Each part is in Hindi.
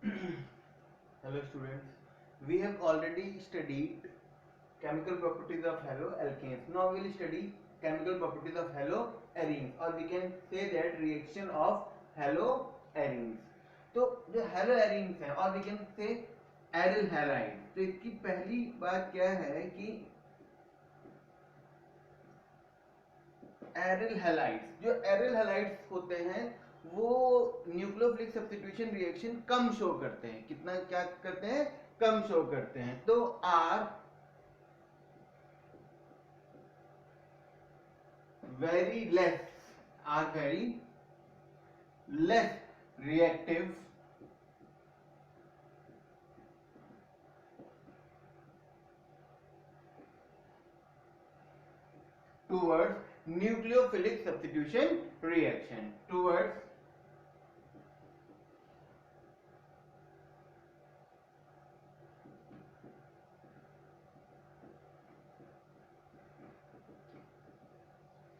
Hello students, we have already studied chemical properties of haloalkanes. Now we will study chemical properties of haloarenes, or we can say that reaction of haloarenes. तो जो haloarenes हैं, और we can say aryl halides, तो इसकी पहली बात क्या है कि एरिल हैलाइड्स, जो एरिल हैलाइड्स होते हैं वो न्यूक्लियोफिलिक सब्स्टिट्यूशन रिएक्शन कम शो करते हैं। कितना क्या करते हैं? कम शो करते हैं। तो are very less reactive towards nucleophilic substitution reaction, towards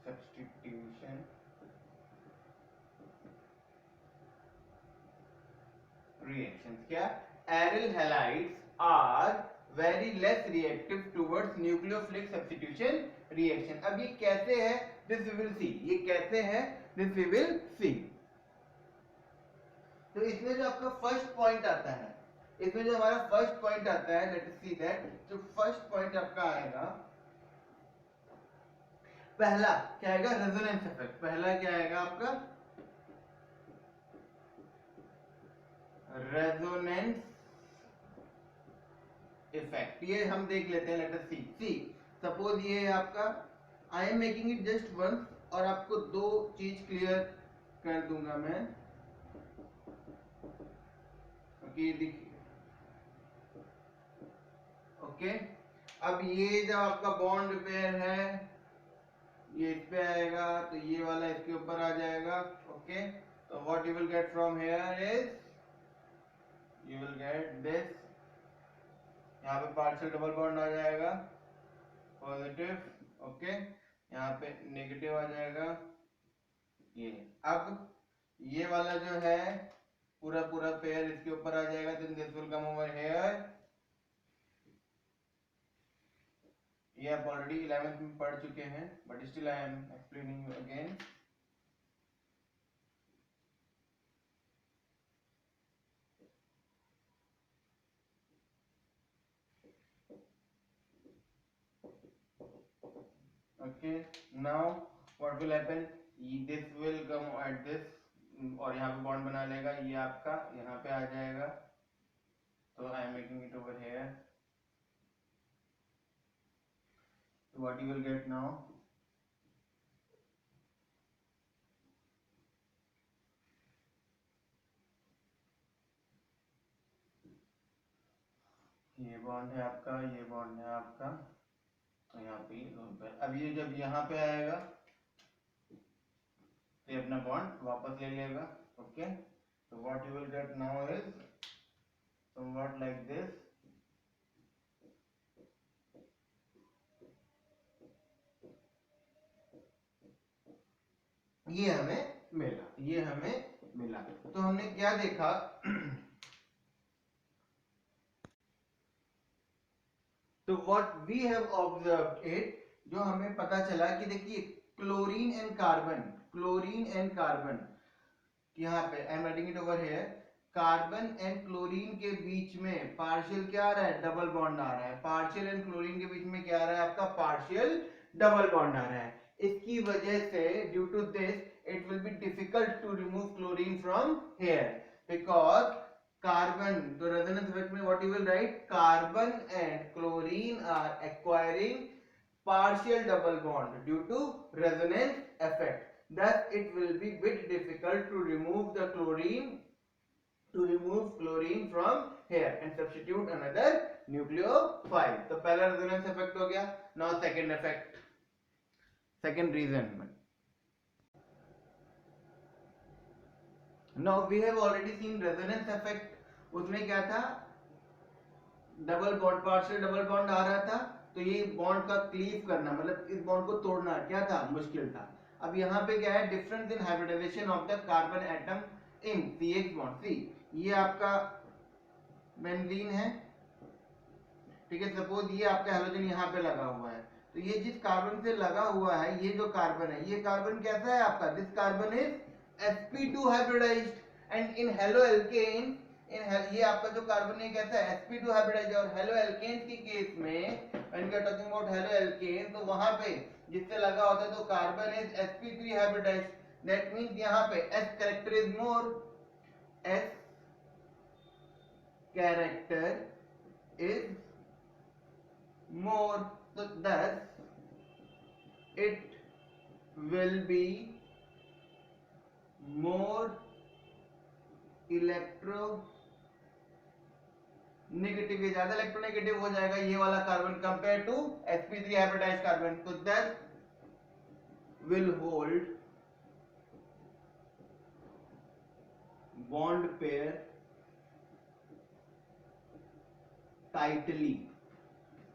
substitution reactions. क्या? Aryl halides are very less reactive towards nucleophilic substitution reaction. अब ये कैसे है? This we will see. ये कैसे है? This we will see. तो इसमें जो आपका फर्स्ट पॉइंट आता है, इसमें जो हमारा फर्स्ट पॉइंट आता है, लेट अस सी दैट। जो फर्स्ट पॉइंट आपका आएगा, पहला क्या आएगा? Resonance effect. पहला क्या आएगा आपका? Resonance effect. ये हम देख लेते हैं, लेट अस सी। सपोज ये है आपका, I am making it just once, और आपको दो चीज क्लियर कर दूंगा मैं। ओके, देखिए, ओके। अब ये जब आपका बॉन्ड रिपेयर है, ये इस पे आएगा, तो ये वाला इसके ऊपर आ जाएगा। ओके, तो what you will get from here is, you will get this. यहाँ पे पार्शियल डबल बॉन्ड आ जाएगा, पॉजिटिव। ओके, यहाँ पे नेगेटिव आ जाएगा। ये अब ये वाला जो है पूरा पूरा पेयर इसके ऊपर आ जाएगा, then this will come over here. ये आप ऑलरेडी 11th में पढ़ चुके हैं, but still I am explaining you again. Okay, now what will happen, this will come at this, और यहाँ पे बॉन्ड बना लेगा, ये आपका यहाँ पे आ जाएगा। तो आई am making it over here. What you will get now, ये बॉन्ड है आपका, ये बॉन्ड है आपका, तो यहाँ पे अब ये जब यहाँ पे आएगा तो ये अपना बॉन्ड वापस ले लेगा। ओके, तो what you will get now is somewhat like this. ये हमें मिला। तो हमने क्या देखा? तो what we have observed it, जो हमें पता चला कि देखिए क्लोरीन एंड कार्बन, यहाँ पे I am writing it over here, carbon and chlorine के बीच में पार्शियल क्या आ रहा है? डबल बॉन्ड आ रहा है। पार्शियल एंड क्लोरीन के बीच में क्या आ रहा है आपका? पार्शियल डबल बॉन्ड आ रहा है। इसकी वजह से, due to this, it will be difficult to remove chlorine from here, because carbon, तो रेजोनेंस इफेक्ट में what you will write, carbon and chlorine are acquiring partial double bond due to resonance effect. Thus it will be bit difficult to remove the chlorine from here and substitute another nucleophile. तो पहला resonance effect हो गया। Now second effect, second reason. Now we have already seen resonance effect, उसमें क्या था? Double bond, partial double bond आ रहा था, तो ये बॉन्ड का क्लीव करना, मतलब इस बॉन्ड को तोड़ना क्या था? मुश्किल था। अब यहाँ पे क्या है? Difference in hybridisation of the carbon atom in CH bond. See, ये आपका बेंजीन है, ठीक है। सपोज ये आपका हैलोजन यहाँ पे लगा हुआ है, तो ये जिस कार्बन से लगा हुआ है, ये जो कार्बन है, ये कार्बन कैसा है आपका, this carbon is sp2 hybridized. And in haloalkane, ये आपका जो कार्बन है कैसा है, sp2 हाइब्रिडाइज्ड। और हेलो एल्केन की केस में when we are talking about haloalkane, तो वहां पे जिससे लगा होता है तो carbon is sp3 hybridized. That means यहाँ पे s character is more, s character is more, so thus it will be more electro negative, ये ज्यादा इलेक्ट्रोनेगेटिव हो जाएगा ये वाला carbon compare to sp3 hybridized carbon. तो thus will hold bond pair tightly।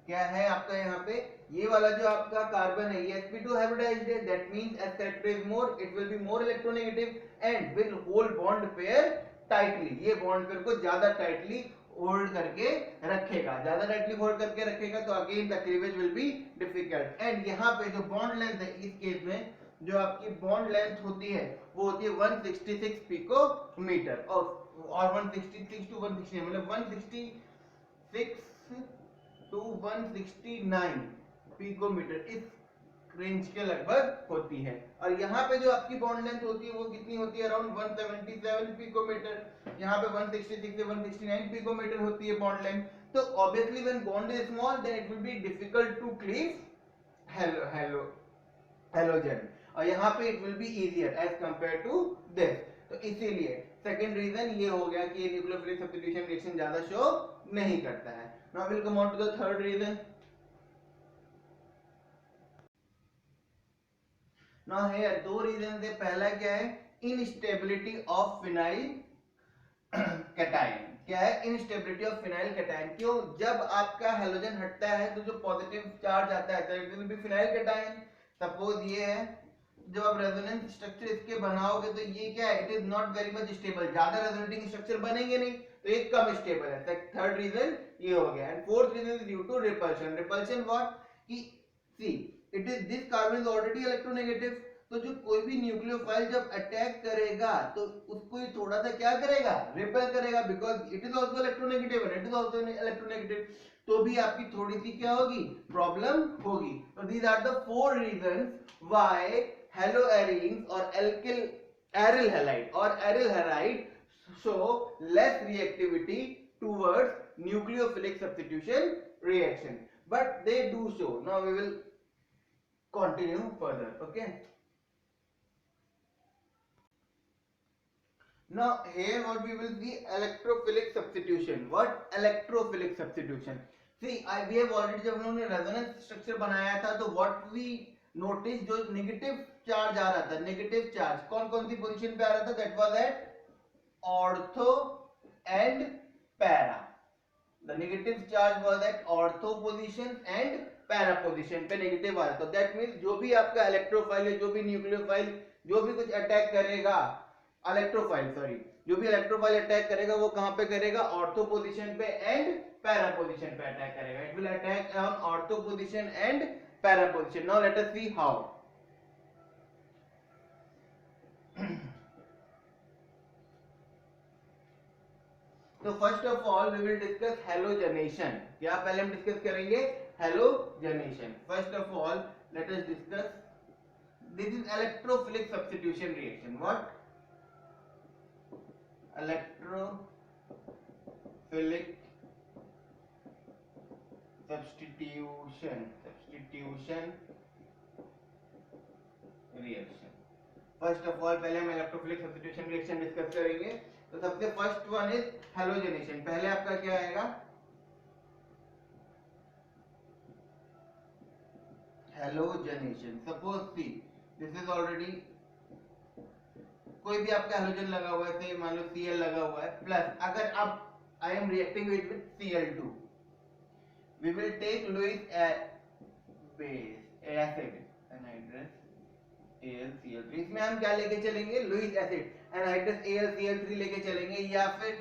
क्या है आपका यहाँ पे, ये वाला जो आपका कार्बन है ये sp2 हाइब्रिडाइज्ड है, that means s character is more, it will be more electronegative and will hold bond pair tightly. ये बॉन्ड पेयर को ज्यादा टाइटली होल्ड करके रखेगा, ज्यादा टाइटली होल्ड करके रखेगा, तो again the cleavage will be difficult. And यहाँ पे जो बॉन्ड लेंथ है इस केस में, जो आपकी बॉन्ड लेंथ होती है वो होती है 166 पिकोमीटर, और 166 टू 169 मतलब 166 टू 169 पिकोमीटर इस रेंज के लगभग होती है। और यहाँ पे जो आपकी बॉन्ड लेंथ होती है वो कितनी होती है, अराउंड 177 पिकोमीटर। यहाँ पे 166 से 169 पिकोमीटर होती है बॉन्ड लेंथ। तो obviously when bond is small then it will be difficult to cleave halogen, और यहाँ पे it will be easier as compare to this. तो इसीलिए सेकंड रीजन ये हो गया कि न्यूक्लियोफिलिक सब्स्टिट्यूशन रिएक्शन ज्यादा शो नहीं करता है। Now we'll come on to the third reason. Now here दो रीजन है। पहला क्या है, इनस्टेबिलिटी ऑफ फिनाइल कैटायन। क्या है, इनस्टेबिलिटी ऑफ फिनाइल कैटायन। क्यों, जब आपका हैलोजन हटता है तो जो पॉजिटिव चार्ज आता है that will B phenyl cation. Suppose ये है, जब आप रेजोनेंस स्ट्रक्चर इसके बनाओगे तो ये क्या है, it is not very much stable, ज्यादा रेजोनेटिंग स्ट्रक्चर बनेंगे नहीं, तो ये कम स्टेबल है। थर्ड रीजन ये हो गया। And fourth reason is due to repulsion. Repulsion what, कि see it is this carbon is already electronegative, तो जो कोई भी न्यूक्लियोफाइल जब अटैक करेगा तो उसको ही थोड़ा सा क्या करेगा, रिपेल करेगा, because it is also electronegative and it is also electronegative, तो भी आपकी थोड़ी सी क्या होगी, प्रॉब्लम होगी। तो these are the four reasons why haloarenes और एरिल हैलाइड और aryl halide show less reactivity towards nucleophilic substitution reaction, but they do show. Now we will continue further. Okay, now here what we will see, electrophilic substitution. What electrophilic substitution? See, we have already, जब हम लोगों ने रेजोनेंस स्ट्रक्चर बनाया था तो what we notice, जो नेगेटिव चार्ज आ रहा था, नेगेटिव चार्ज कौन कौन सी पोजीशन पे आ रहा था, that was at ortho and para. The negative charge was at ortho position and para position पे नेगेटिव आ रहा था। That means जो भी आपका इलेक्ट्रोफाइल है, जो भी न्यूक्लियोफाइल, जो भी कुछ अटैक करेगा, इलेक्ट्रोफाइल सॉरी, जो भी इलेक्ट्रोफाइल अटैक करेगा वो कहां पे करेगा, ऑर्थो पोजीशन पे एंड पैरा पोजीशन पे अटैक करेगा। It will attack on ortho position and para position. Now let us see how. तो first of all we will discuss halogenation. क्या पहले हम डिस्कस करेंगे, halogenation. First of all let us discuss, this is electrophilic substitution reaction. What, electrophilic substitution reaction. First of all पहले हम इलेक्ट्रोफिलिक सब्स्टिट्यूशन रिएक्शन डिस्कस करेंगे। तो सबसे फर्स्ट वन इज हेलोजनेशन। पहले आपका क्या आएगा, halogenation. Suppose see this is already, कोई भी आपका हेलोजन लगा हुआ है, से मान लो Cl लगा हुआ है, प्लस अगर अब I am reacting with Cl2, we will take Lewis base acid anhydrous AlCl3। इसमें हम क्या लेके चलेंगे, लुईस एसिड एनहाइड्रस AlCl3 लेके चलेंगे, या फिर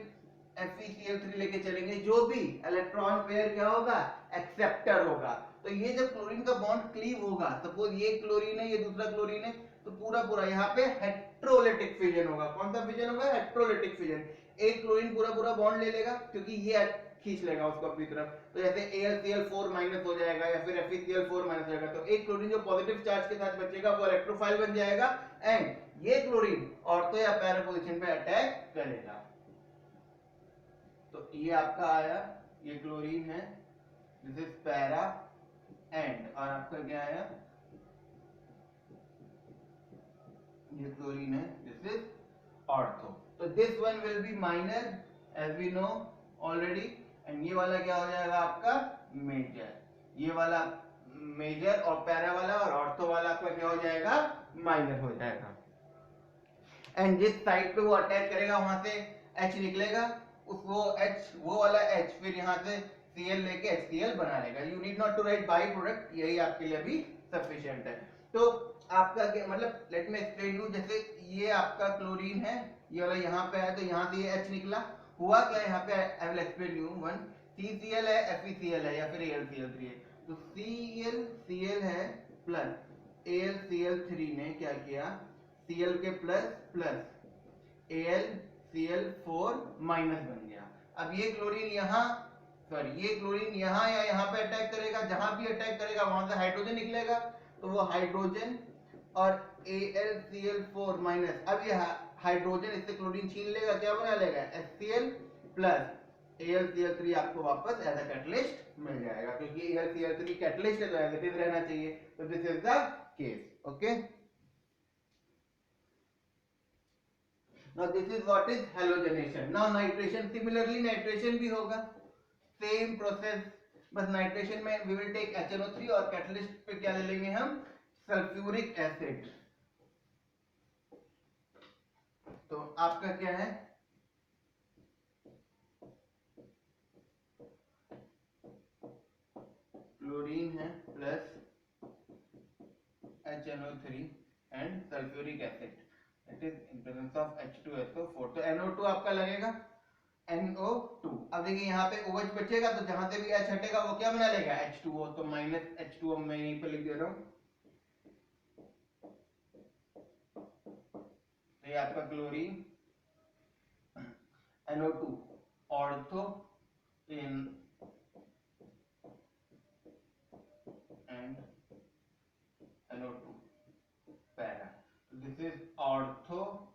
FeCl3 लेके चलेंगे, जो भी इलेक्ट्रॉन पेयर क्या होगा, एक्सेप्टर होगा। तो ये जब क्लोरीन का बॉन्ड क्लीव होगा, सपोज ये क्लोरीन है, ये दूसरा क्लोरीन है, तो पूरा पूरा यहाँ पे हेट्रोलिटिक फिजन होगा। कौन सा फिजन होगा, हेट्रोलिटिक फिजन। एक क्लोरीन पूरा पूरा बॉन्ड ले लेगा, क्योंकि ये खींच लेगा उसको अपनी तरफ, तो जैसे AlCl4 माइनस हो जाएगा या फिर FeCl4 माइनस हो जाएगा, तो एक क्लोरीन जो पॉजिटिव चार्ज के साथ बचेगा वो इलेक्ट्रोफाइल बन जाएगा, एंड ये क्लोरीन ऑर्थो या पैरा पोजीशन पे अटैक करेगा। तो ये आपका आया, ये क्लोरीन है, दिस इज पैरा, एंड और आपका क्या आया, ये क्लोरीन है, दिस इज ऑर्थो। तो this one will be minor as we know already, and ये वाला क्या हो जाएगा आपका मेजर। ये वाला मेजर और पैरा वाला और ऑर्थो वाला आपका क्या हो जाएगा, माइनर हो जाएगा। एंड जिस साइड पे वो अटैच करेगा वहां से H निकलेगा, उस वो वाला H फिर यहाँ से Cl लेके HCl बना लेगा। You need not to write by product, यही आपके लिए अभी सफिशिएंट है। तो आपका क्या मतलब, लेट मी एक्सप्लेन यू। जैसे ये आपका क्लोरीन है, ये वाला यहाँ पे है, तो यहाँ से ये H निकला, हुआ क्या यहाँ पे, I will explain you. One CCl है, FeCl है या फिर AlCl3 है, तो ClCl है प्लस AlCl3 ने क्या किया, Cl के प्लस प्लस AlCl4 माइनस बन गया। अब ये क्लोरीन यहाँ, सॉरी ये क्लोरीन यहाँ या यहाँ पे अटैक करेगा, जहां भी अटैक करेगा वहां से हाइड्रोजन निकलेगा, तो वो हाइड्रोजन और AlCl4 माइनस, अब ये हाइड्रोजन इससे क्लोरीन छीन लेगा, क्या बना लेगा, HCl प्लस AlCl3 आपको वापस एज अ कैटलिस्ट मिल जाएगा, क्योंकि AlCl3 कैटलिस्ट है तो एज इट इज रहना चाहिए। तो this is the case, okay. Now this is what is halogenation. Now nitration, similarly nitration भी होगा, same process, बस nitration में we will take HNO3 और catalyst पे क्या ले लेंगे हम, सल्फ्यूरिक एसिड। तो आपका क्या है, क्लोरीन है plus HNO3 and sulphuric acid, it is in presence of H2SO4। तो NO2 आपका लगेगा, NO2। अब देखिए यहाँ पे OH बचेगा, तो जहां से भी H हटेगा वो क्या बना लेगा, H2O, तो माइनस H2O मैं यहीं पे लिख दे रहा हूं। तो ये आपका chlorine, NO2 ortho in and NO2 para, तो this is ortho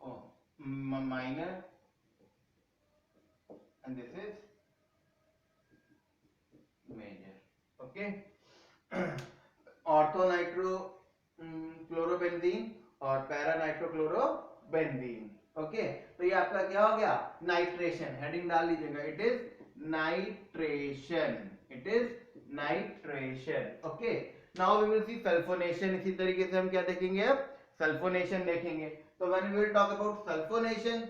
minor and this is major, okay। Ortho nitro chlorobenzene और पैरा नाइट्रो क्लोरोबेंजीन, ओके। तो ये आपका क्या हो गया, नाइट्रेशन, हेडिंग डाल लीजिएगा, it is nitration, it is nitration, okay. Now we will see sulphonation. इसी तरीके से हम क्या देखेंगे, अब सल्फोनेशन देखेंगे। तो when we will talk about sulphonation,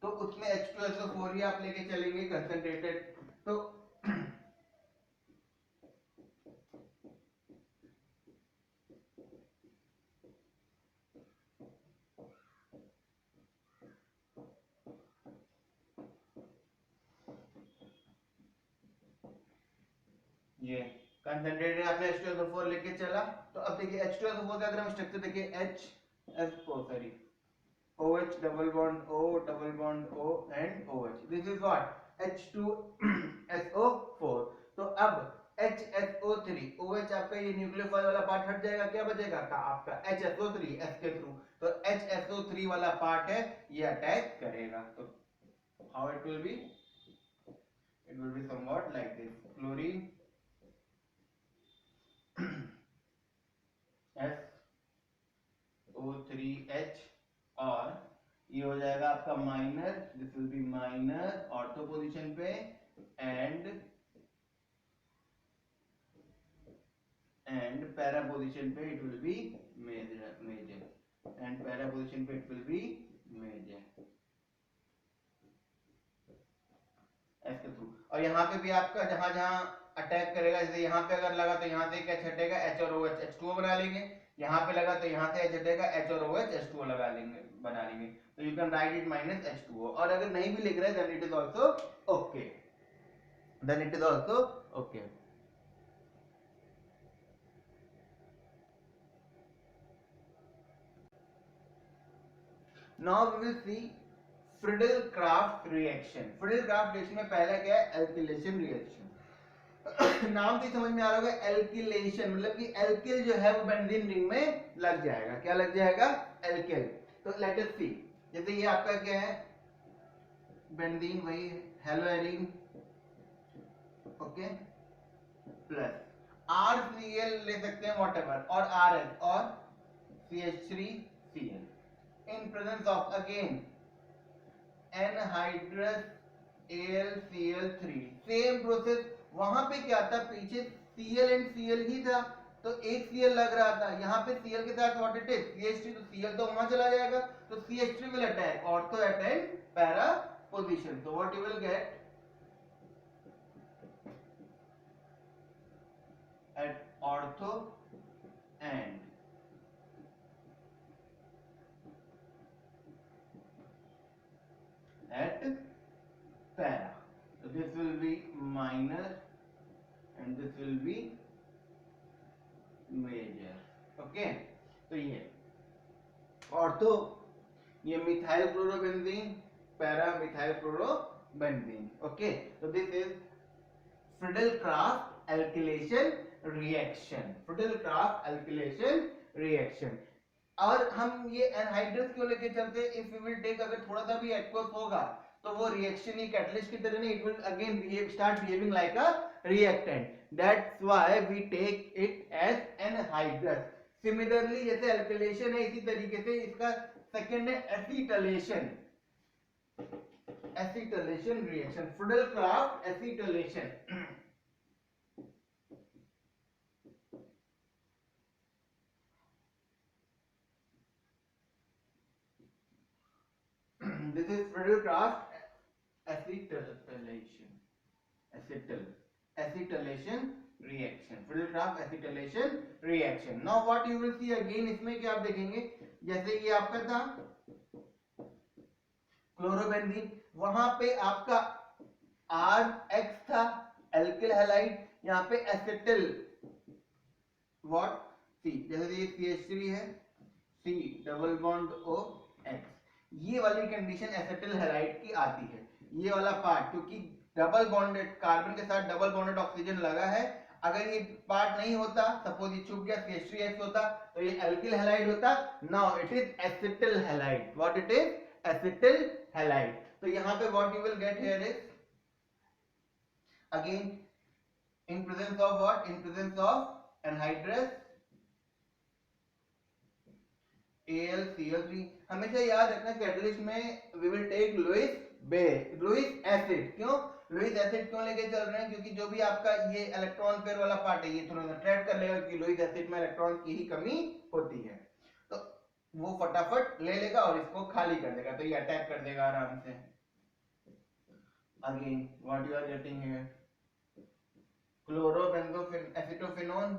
तो उसमें H2SO4 ही आप लेके चलेंगे कंसंट्रेटेड। तो ये कंसंट्रेटेड आपने H2SO4 लेके चला, तो अब देखिए H2SO4 का अगर हम स्ट्रक्चर देखिए, sorry OH double bond O double bond O and OH, this is what H2SO4। तो अब HSO3 OH आपका ये न्यूक्लियोफाइल वाला पार्ट हट जाएगा, क्या बचेगा का आपका HSO3 S के थ्रू, तो HSO3 वाला पार्ट है ये अटैक करेगा। तो how it will B, it will be somewhat like this, chlorine SO3H, और ये हो जाएगा आपका minor, this will be minor ortho position पे, एंड पैरा पोजीशन पे it will be major, and para position पे इट विल बी मेजर एस के थ्रू। और यहाँ पे भी आपका जहां जहां अटैक करेगा, जैसे यहाँ पे अगर लगा तो यहाँ से क्या छटेगा, H और OH, H2O बना लेंगे, यहाँ पे लगा तो यहाँ से H हटेगा, H और OH H2O लगा लेंगे, बना लेंगे, तो you can write it minus H2O। और अगर नहीं भी लिख रहे then it is also okay, then it is also okay. Now we will see Friedel-Crafts reaction। Friedel-Crafts reaction में पहला क्या है, alkylation reaction। नाम से समझ में आ रहा होगा, एल्किलेशन मतलब कि एल्किल जो है वो बेंजीन रिंग में लग जाएगा। क्या लग जाएगा, एल्किल। तो लेट अस सी, जैसे ये आपका क्या है, बेंजीन, वही हेलोएरिन, ओके, प्लस RCl ले सकते हैं व्हाटएवर, और RS और CH3Cl in presence of again anhydrous AlCl3। Same process, वहां पे क्या था, पीछे Cl एंड Cl ही था, तो एक Cl लग रहा था, यहाँ पे Cl के साथ व्हाट इट इज, CH3, तो Cl तो वहां चला जाएगा, तो CH3 will attack ortho at para position. तो what you will get at ortho and at para, so this will be minor and this will be major, okay। तो ये ऑर्थो, ये methyl chlorobenzene, para methyl chlorobenzene, okay. तो this is Friedel-Crafts alkylation reaction, Friedel-Crafts alkylation reaction। और हम ये एनहाइड्रस क्यों लेके चलते हैं, इफ वी विल टेक, अगर थोड़ा सा भी एक्वस होगा तो वो रिएक्शन ही कैटलिस्ट की तरह नहीं, it will again behave, start behaving like a reactant, that's why we take it as anhydrous. Similarly जैसे एल्किलेशन है, इसी तरीके से इसका सेकंड है acetylation, acetylation reaction, Friedel-Crafts acetylation. This is Friedel-Crafts acetylation, acetylation reaction, Friedel-Crafts acetylation reaction। Now what you will see again, इसमें क्या आप देखेंगे, जैसे ये आपका था क्लोरोबेंजीन, वहां पे आपका RX था एल्किल हैलाइड, यहाँ पे एसिटिल व्हाट C, जैसे ये CH3 है, C डबल बॉन्ड OX, ये वाली कंडीशन एसिटिल हैलाइड की आती है। ये वाला पार्ट क्योंकि डबल बॉन्डेड कार्बन के साथ डबल बॉन्डेड ऑक्सीजन लगा है, अगर ये पार्ट नहीं होता, सपोज ये छूट गया, CH3X होता, तो ये एल्किल हैलाइड होता। Now it is acetyl halide, what it is, acetyl halide. तो यहाँ पे what you will get here is again in presence of what, in presence of anhydrous AlCl3। हमेशा याद रखना कैटलिस्ट में we will take Lewis acid. क्यों लुईस एसिड क्यों लेके चल रहे हैं, क्योंकि जो भी आपका ये इलेक्ट्रॉन पेयर वाला पार्ट है, ये थोड़ा सा ट्रैप कर लेगा कि लुईस एसिड में इलेक्ट्रॉन की ही कमी होती है, तो वो फटाफट ले लेगा और इसको खाली कर देगा, तो ये अटैक कर देगा आराम से। Again what you are getting here, chlorobenzophene acetophenone,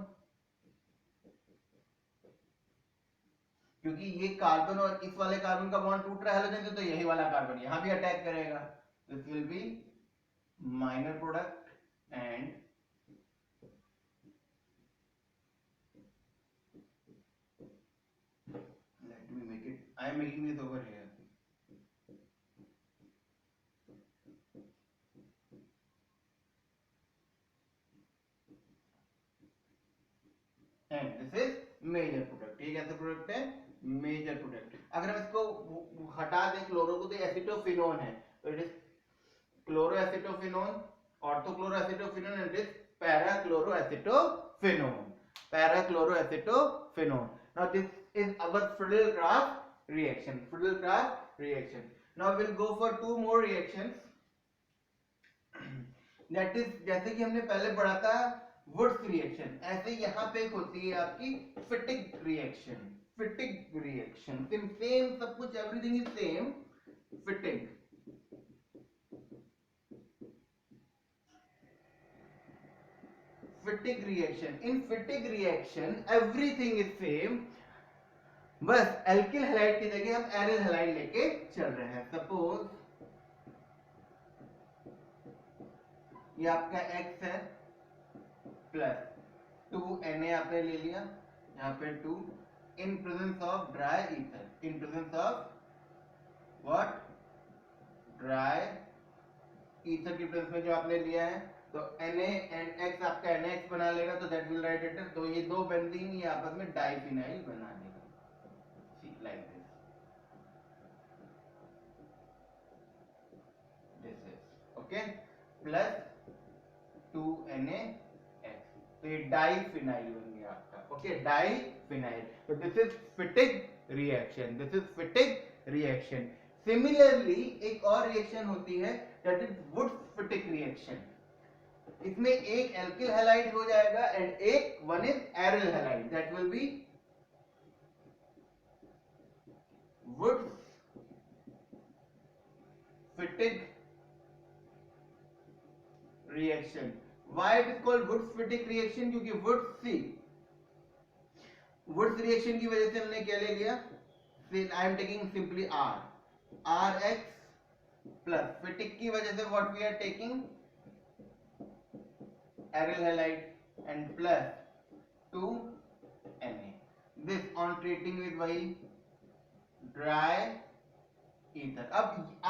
क्योंकि ये कार्बन और इस वाले कार्बन का बॉन्ड टूट रहा है हेलोजन से, तो यही वाला कार्बन यहां भी अटैक करेगा, this will be minor product and let me make it, I am making this over here, and this is major product. ये कैसा प्रोडक्ट है, मेजर प्रोडक्ट। अगर हम इसको हटा दें क्लोरो को, तो एसिटोफिनोन है, तो it is chloroacetophenone, orthochloroacetophenone, and it is parachloroacetophenone, parachloroacetophenone. Now this is our Friedel-Crafts reaction, Friedel-Crafts reaction। Now we'll go for two more reactions, that is जैसे कि हमने पहले पढ़ा था वुड्स रिएक्शन, ऐसे यहां पे एक होती है आपकी Fittig reaction, Fittig reaction, same सब कुछ, everything is same, Fittig. Fittig reaction, in Fittig reaction everything is same, बस एल्किल हैलाइड की जगह हम एरिल हैलाइड लेके चल रहे हैं। सपोज ये आपका X है प्लस 2Na आपने ले लिया, यहाँ पे 2 in presence of dry ether, in presence of what, dry ether की प्रेजेंस में जो आपने लिया है, तो Na एंड X आपका NaX बना लेगा, तो दैट विल राइट इट, तो ये दो बेंजीन ये आपस में डाइफिनाइल बना देगा, see like this is okay, plus 2NaX, तो ये डाइफिनाइल बन गया आपका, ओके डाइफिनाइल। तो this is Fittig reaction, this is Fittig reaction. Similarly एक और रिएक्शन होती है that is Woods Fittig reaction, इसमें एक एल्किल हैलाइड हो जाएगा एंड एक one is aryl halide, that will be Woods Fittig reaction. Why it is called Woods Fittig reaction? क्योंकि Woods सी Woods रिएक्शन की वजह से हमने क्या ले लिया, I am taking simply R, RX plus Fittig की वजह से what we are taking aryl halide and plus 2Na, this on treating with वही dry ether। अब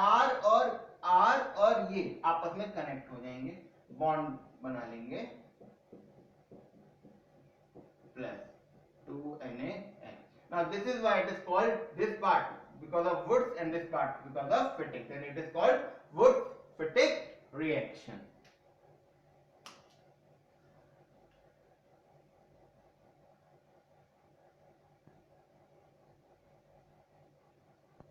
R और ये आपस में कनेक्ट हो जाएंगे, बॉन्ड बना लेंगे, plus 2NaN। Now this is why it is called this part because of Woods and this part because of Fittig, then it is called Woods Fittig reaction।